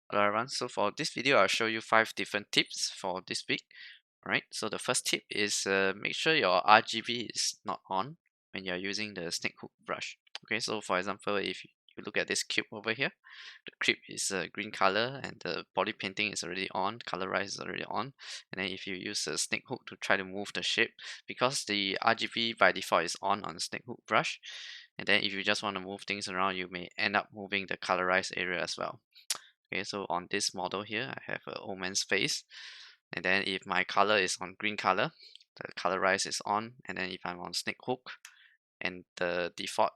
Hello everyone, so for this video I'll show you 5 different tips for this week. Alright, so the first tip is make sure your RGB is not on when you're using the Snakehook brush. Okay, so for example, if you look at this cube over here, the cube is a green color and the body painting is already on, colorize is already on. And then if you use a Snakehook to try to move the shape, because the RGB by default is on the Snakehook brush, and then if you just want to move things around, you may end up moving the colorized area as well. Okay, so on this model here, I have a old man's face. And then if my color is on green color, the colorize is on. And then if I'm on Snakehook and the default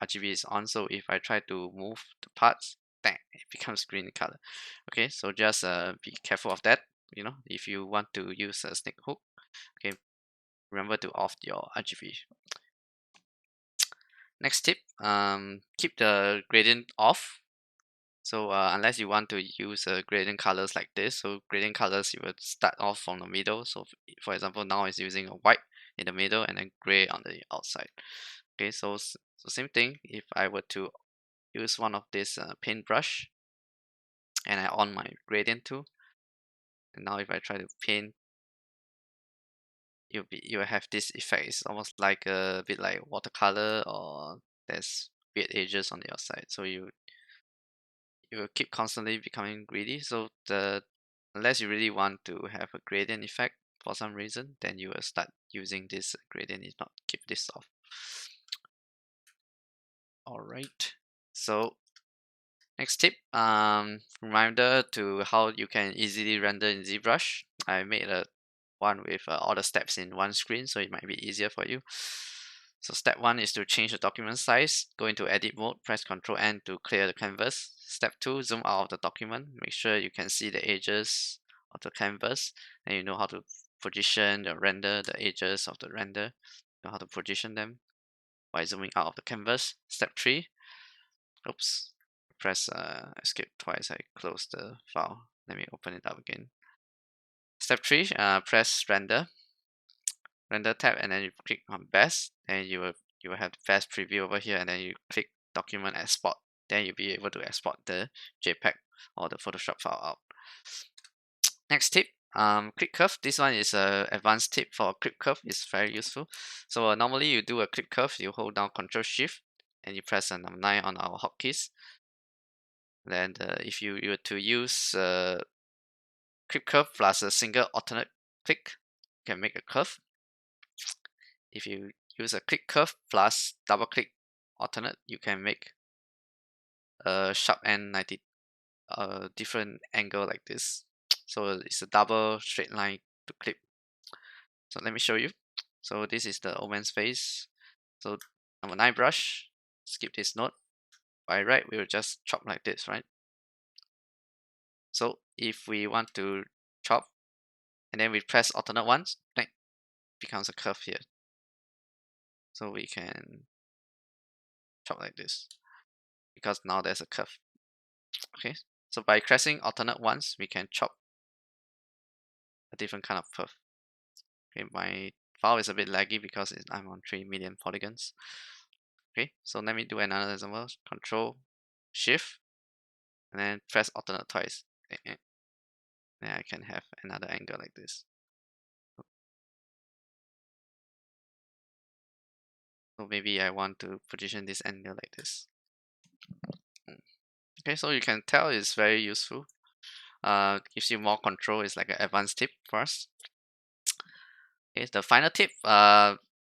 RGB is on, so if I try to move the parts, bang, it becomes green color. Okay, so just be careful of that. You know, if you want to use a Snakehook, okay, remember to off your RGB. Next tip, keep the gradient off. So unless you want to use gradient colors like this, so gradient colors you would start off from the middle. So for example, now it's using a white in the middle and then gray on the outside. Okay, so same thing. If I were to use one of this paintbrush and I on my gradient tool, and now if I try to paint, you'll have this effect. It's almost like a bit like watercolor, or there's weird edges on the outside. So you will keep constantly becoming greedy. So unless you really want to have a gradient effect for some reason, then you will start using this gradient if not keep this off. Alright, so next tip, reminder to how you can easily render in Zbrush. I made a one with all the steps in one screen, so it might be easier for you. So step 1 is to change the document size. Go into edit mode, press Ctrl N to clear the canvas. Step 2, zoom out of the document. Make sure you can see the edges of the canvas, and you know how to position the render, the edges of the render, know how to position them by zooming out of the canvas. Step 3, oops, press escape twice, I closed the file. Let me open it up again. Step 3, press render tab, and then you click on best, and you will have the best preview over here, and then you click document export. Then you'll be able to export the JPEG or the Photoshop file out. Next tip, Clipcurve. This one is a advanced tip for Clipcurve. It's very useful. So normally you do a Clipcurve, you hold down Ctrl Shift and you press number 9 on our hotkeys. Then if you were to use Clipcurve plus a single alternate click, you can make a curve. If you use a Clipcurve plus double click alternate, you can make a sharp end 90 different angle like this. So it's a double straight line to clip. So let me show you. So this is the old man's face. So number 9 brush, skip this node. By right, we will just chop like this, right? So if we want to chop, and then we press alternate once, then becomes a curve here. So we can chop like this, because now there's a curve. Okay, so by pressing alternate once, we can chop a different kind of curve. Okay, my file is a bit laggy because I'm on 3 million polygons. Okay, so let me do another example. Control Shift and then press alternate twice. Then I can have another angle like this. So maybe I want to position this angle like this. Okay, so you can tell it's very useful. Gives you more control. It's like an advanced tip for us. Okay, the final tip.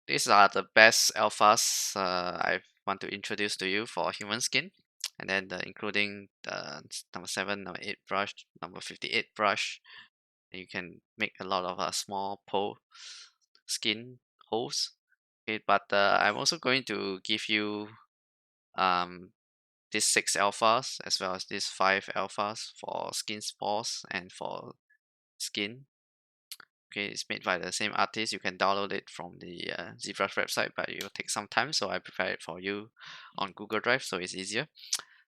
These are the best alphas I want to introduce to you for human skin, and then including the number 7, number 8 brush, number 58 brush. You can make a lot of small pore skin holes. Okay, but I'm also going to give you these 6 alphas as well as these 5 alphas for skin spores and for skin. Okay, it's made by the same artist. You can download it from the Zbrush website, but it will take some time, so I prepare it for you on Google Drive, so it's easier.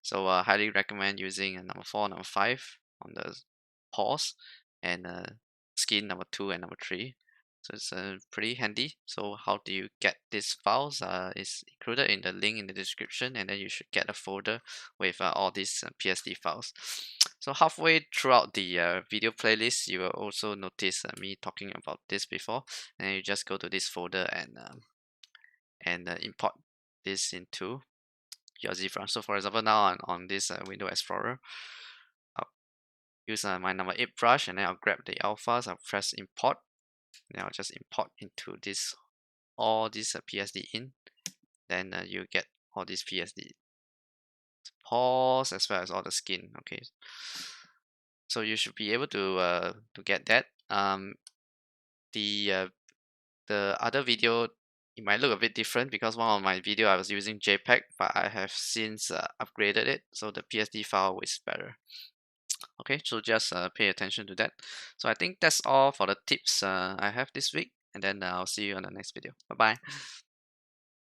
So I highly recommend using number 4, number 5 on the pores, and skin number 2 and number 3. So it's pretty handy. So how do you get these files? Is included in the link in the description, and then you should get a folder with all these PSD files. So halfway throughout the video playlist, you will also notice me talking about this before, and you just go to this folder and import this into your Zbrush. So for example, now on this Window Explorer, I'll use my number 8 brush, and then I'll grab the alphas, I'll press import, and I'll just import into this all these PSD in. Then you get all these PSD pores as well as all the skin. Okay, so you should be able to get that. The the other video, it might look a bit different because one of my video I was using JPEG, but I have since upgraded it, so the PSD file is better. Okay, so just pay attention to that. So I think that's all for the tips I have this week, and then I'll see you on the next video. Bye bye.